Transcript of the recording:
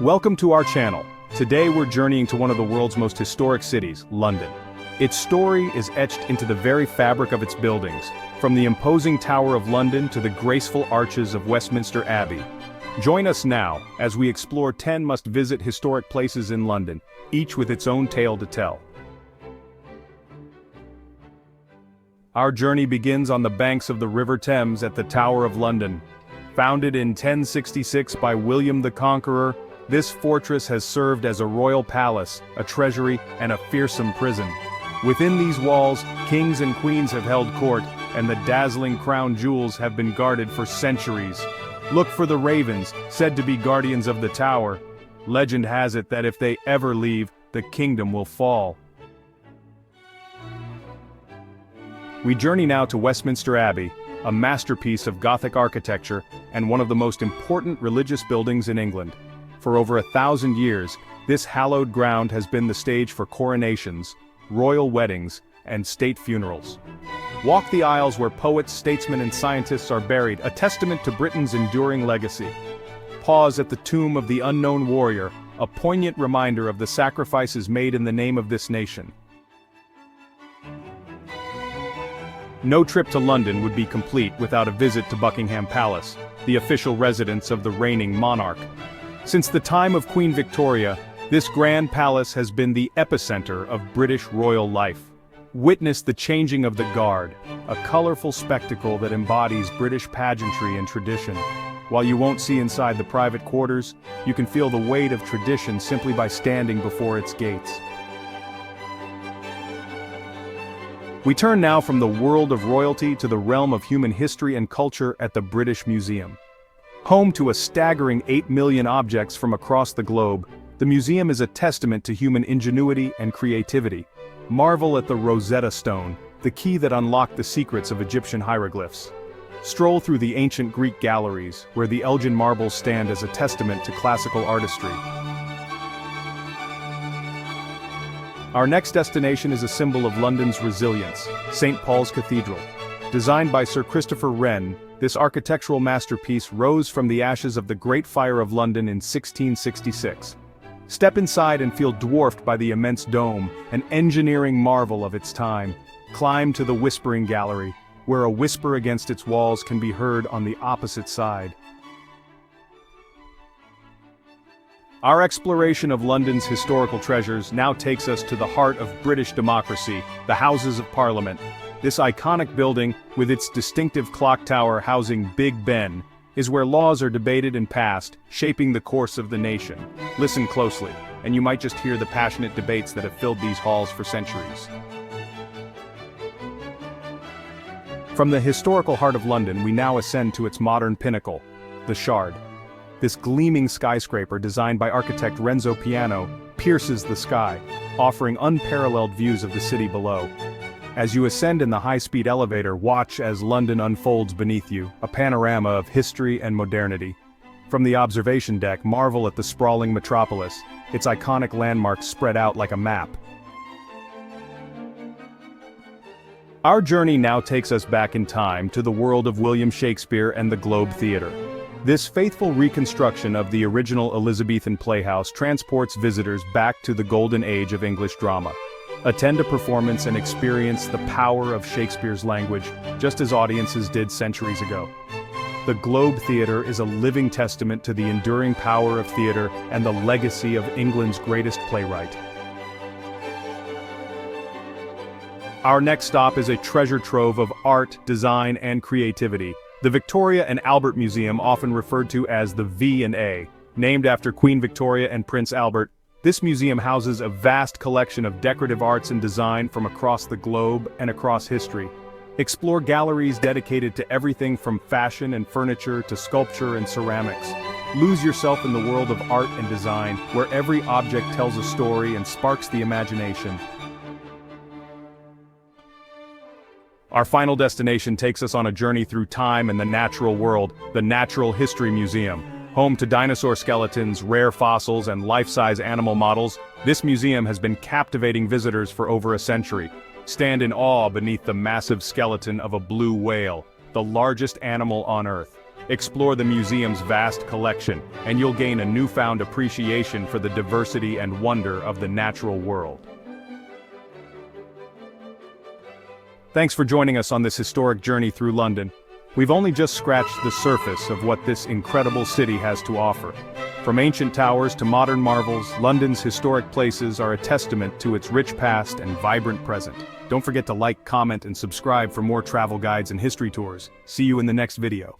Welcome to our channel. Today we're journeying to one of the world's most historic cities, London. Its story is etched into the very fabric of its buildings, from the imposing Tower of London to the graceful arches of Westminster Abbey. Join us now as we explore 10 must-visit historic places in London, each with its own tale to tell. Our journey begins on the banks of the River Thames at the Tower of London. Founded in 1066 by William the Conqueror, this fortress has served as a royal palace, a treasury, and a fearsome prison. Within these walls, kings and queens have held court, and the dazzling crown jewels have been guarded for centuries. Look for the ravens, said to be guardians of the tower. Legend has it that if they ever leave, the kingdom will fall. We journey now to Westminster Abbey, a masterpiece of Gothic architecture and one of the most important religious buildings in England. For over 1,000 years, this hallowed ground has been the stage for coronations, royal weddings, and state funerals. Walk the aisles where poets, statesmen, and scientists are buried, a testament to Britain's enduring legacy. Pause at the tomb of the unknown warrior, a poignant reminder of the sacrifices made in the name of this nation. No trip to London would be complete without a visit to Buckingham Palace, the official residence of the reigning monarch. Since the time of Queen Victoria, this grand palace has been the epicenter of British royal life. Witness the changing of the guard, a colorful spectacle that embodies British pageantry and tradition. While you won't see inside the private quarters, you can feel the weight of tradition simply by standing before its gates. We turn now from the world of royalty to the realm of human history and culture at the British Museum. Home to a staggering 8 million objects from across the globe, the museum is a testament to human ingenuity and creativity. Marvel at the Rosetta Stone, the key that unlocked the secrets of Egyptian hieroglyphs. Stroll through the ancient Greek galleries, where the Elgin marbles stand as a testament to classical artistry. Our next destination is a symbol of London's resilience, St. Paul's Cathedral. Designed by Sir Christopher Wren, this architectural masterpiece rose from the ashes of the Great Fire of London in 1666. Step inside and feel dwarfed by the immense dome, an engineering marvel of its time. Climb to the Whispering Gallery, where a whisper against its walls can be heard on the opposite side. Our exploration of London's historical treasures now takes us to the heart of British democracy, the Houses of Parliament. This iconic building, with its distinctive clock tower housing Big Ben, is where laws are debated and passed, shaping the course of the nation. Listen closely, and you might just hear the passionate debates that have filled these halls for centuries. From the historical heart of London, we now ascend to its modern pinnacle, the Shard. This gleaming skyscraper designed by architect Renzo Piano pierces the sky, offering unparalleled views of the city below. As you ascend in the high-speed elevator, watch as London unfolds beneath you, a panorama of history and modernity. From the observation deck, marvel at the sprawling metropolis, its iconic landmarks spread out like a map. Our journey now takes us back in time to the world of William Shakespeare and the Globe Theatre. This faithful reconstruction of the original Elizabethan playhouse transports visitors back to the golden age of English drama. Attend a performance and experience the power of Shakespeare's language, just as audiences did centuries ago. The Globe Theatre is a living testament to the enduring power of theatre and the legacy of England's greatest playwright. Our next stop is a treasure trove of art, design, and creativity. The Victoria and Albert Museum, often referred to as the V&A, named after Queen Victoria and Prince Albert, this museum houses a vast collection of decorative arts and design from across the globe and across history. Explore galleries dedicated to everything from fashion and furniture to sculpture and ceramics. Lose yourself in the world of art and design, where every object tells a story and sparks the imagination. Our final destination takes us on a journey through time and the natural world, the Natural History Museum. Home to dinosaur skeletons, rare fossils, and life-size animal models, this museum has been captivating visitors for over a century. Stand in awe beneath the massive skeleton of a blue whale, the largest animal on Earth. Explore the museum's vast collection, and you'll gain a newfound appreciation for the diversity and wonder of the natural world. Thanks for joining us on this historic journey through London. We've only just scratched the surface of what this incredible city has to offer. From ancient towers to modern marvels, London's historic places are a testament to its rich past and vibrant present. Don't forget to like, comment, and subscribe for more travel guides and history tours. See you in the next video.